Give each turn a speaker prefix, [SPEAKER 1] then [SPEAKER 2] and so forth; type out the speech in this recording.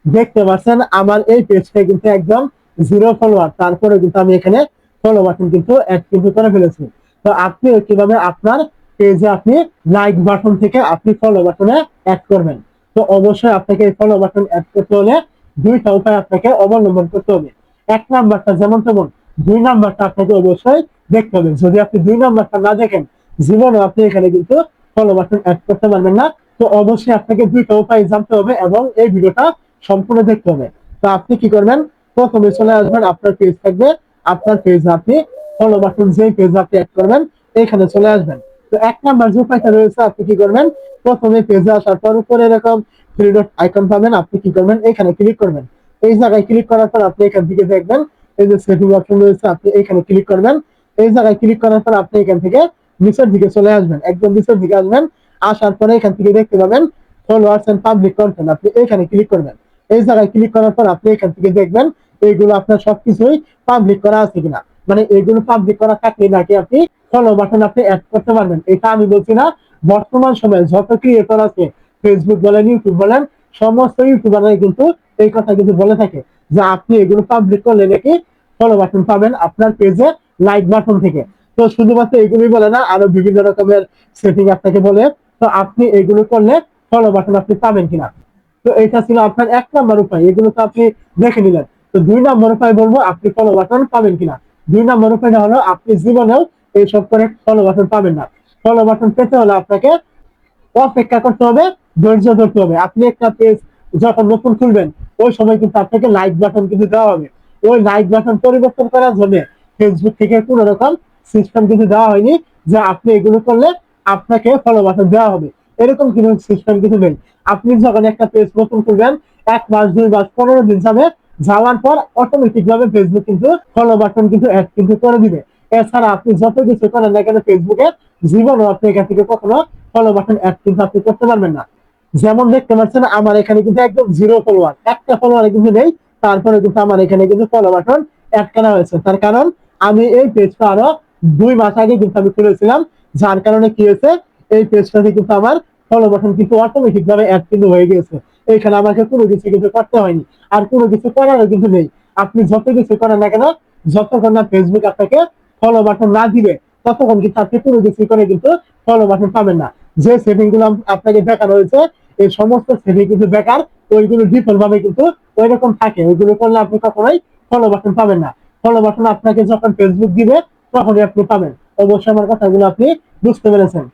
[SPEAKER 1] দেখতে পাচ্ছেন আমার এই পেজটা কিন্তু একদম জিরো ফলোয়ার, তারপরে কিন্তু আমি এখানে ফলো বাটন কিন্তু অ্যাড কিন্তু করে ফেলেছি। তো আপনি কিভাবে আপনার পেজে আপনি লাইক বাটন থেকে আপনি ফলো বাটনে অ্যাড করবেন। তো অবশ্যই আপনাকে এই ফলো বাটন অ্যাড করতে হলে দুইটা উপায় আপনাকে অবলম্বন করতে হবে। এক নাম্বারটা যেমন তেমন, দুই নাম্বারটা আপনাকে অবশ্যই দেখতে হবে। যদি আপনি দুই নাম্বারটা না দেখেন, জীবনে আপনি এখানে কিন্তু ফলো বাটন অ্যাড করতে পারবেন না। তো অবশ্যই আপনাকে দুইটা উপায় জানতে হবে এবং এই ভিডিওটা সম্পূর্ণ দেখতে হবে। তো আপনি কি করবেন, প্রথমে চলে আসবেন, আপনার পেজ থাকবে, আপনার পেজ আপনি ফলো বাটন যে পেজ আপনি অ্যাড করবেন এখানে চলে আসবেন। তো এক নাম্বার যে উপায়টা রয়েছে, আপনি কি করবেন, প্রথমে পেজে আসার পর উপরে এরকম থ্রি ডট আইকন পাবেন, আপনি কি করবেন, এখানে ক্লিক করবেন। এই জায়গায় ক্লিক করার পর আপনি এখান থেকে দেখবেন এই যে সেটিং অপশন রয়েছে, আপনি এখানে ক্লিক করবেন। এই জায়গায় ক্লিক করার পর আপনি এখান থেকে নিচের দিকে চলে আসবেন, একদম নিচের দিকে আসবেন। আসার পরে এখান থেকে দেখতে পাবেন ফলোয়ার্স এন্ড পাবলিক কন্টেন্ট, আপনি এখানে ক্লিক করবেন। এই জায়গায় ক্লিক করার পর আপনি এখান থেকে দেখবেন এইগুলো আপনার সবকিছুই পাবলিক করা আছে কিনা, মানে এইগুলো পাবলিক করা থাকলে নাকি আপনি ফলো বাটন আপনি অ্যাড করতে পারবেন। এটা আমি বলছি না, বর্তমান সময়ে যত ক্রিয়েটর আছে, ফেসবুক বলেন, ইউটিউব বলেন, সমস্ত ইউটিউবাররাই কিন্তু এই কথা কিন্তু বলে থাকে যে আপনি এগুলো পাবলিক করলে নাকি ফলো বাটন পাবেন আপনার পেজে লাইক বাটন থেকে। তো শুধুমাত্র এগুলোই বলে না, আরো বিভিন্ন রকমের সেটিং আপনাকে বলে। তো আপনি এগুলো করলে ফলো বাটন আপনি পাবেন কিনা। তো এটা ছিল আপনার এক নাম্বার উপায়, এগুলো তো আপনি দেখে নিলেন। তো দুই নাম্বার উপায় বলবো আপনি ফলো বাটন পাবেন কিনা। দুই নাম্বার উপায়টা হলো আপনি জীবনেও এইসব করে ফলো বাটন পাবেন না। ফলো বাটন পেতে হলে আপনাকে অপেক্ষা করতে হবে, ধৈর্য ধরতে হবে। আপনি একটা পেজ যখন নতুন খুলবেন ওই সময় কিন্তু আপনাকে লাইক বাটন কিন্তু দেওয়া হবে। ওই লাইক বাটন পরিবর্তন করার জন্য ফেসবুক থেকে কোনো রকম সিস্টেম কিন্তু দেওয়া হয়নি যে আপনি এগুলো করলে আপনাকে ফলো বাটন দেওয়া হবে, এরকম কোনো সিস্টেম কিন্তু নেই। আপনি যখন একটা পেজ নতুন খুলবেন, 1 মাস 2 মাস 15 দিন যাবে, যাওয়ার পর অটোমেটিক ভাবে ফেসবুক কিন্তু ফলো বাটন কিন্তু অ্যাড কিন্তু করে দিবে। এছাড়া আপনি যত কিছু করেন না কেন ফেসবুকে, জীবনও আপনি এখান থেকে কখনো ফলো বাটন অ্যাড কিন্তু আপনি করতে পারবেন না। যেমন দেখতে পাচ্ছেন আমার এখানে কিন্তু একদম জিরো ফলোয়ার, একটা ফলোয়ার কিন্তু নেই। তারপরে কিন্তু আমার এখানে কিন্তু ফলো বাটন অ্যাড করা হয়েছে, তার কারণ আমি এই পেজটা আরো 2 মাস আগে কিন্তু আমি খুলেছিলাম। যার কারণে কি হয়েছে, এই পেজটাতে কিন্তু আমার ফলো বাটন কিন্তু অটোমেটিক ভাবে অ্যাড কিন্তু হয়ে গেছে। এখানে আমাকে কোনো কিছু কিন্তু করতে হয়নি, আর কোনো কিছু করারও কিন্তু নেই। আপনি যত কিছু করেন না কেন, যতক্ষণ না ফেসবুক আপনাকে ফলো বাটন না দিবে ততক্ষণ কিন্তু আপনি কোনো কিছু করে কিন্তু ফলো বাটন পাবেন না। যে সেটিং গুলো আপনাকে দেখানো হয়েছে এই সমস্ত সেটিং কিন্তু বেকার, ওইগুলো ডিফল্ট ভাবে কিন্তু ওই রকম থাকে, ওইগুলো করলে আপনি কখনোই ফলো বাটন পাবেন না। ফলো বাটন আপনাকে যখন ফেসবুক দিবে তখনই আপনি পাবেন। অবশ্যই আমার কথাগুলো আপনি বুঝতে পেরেছেন।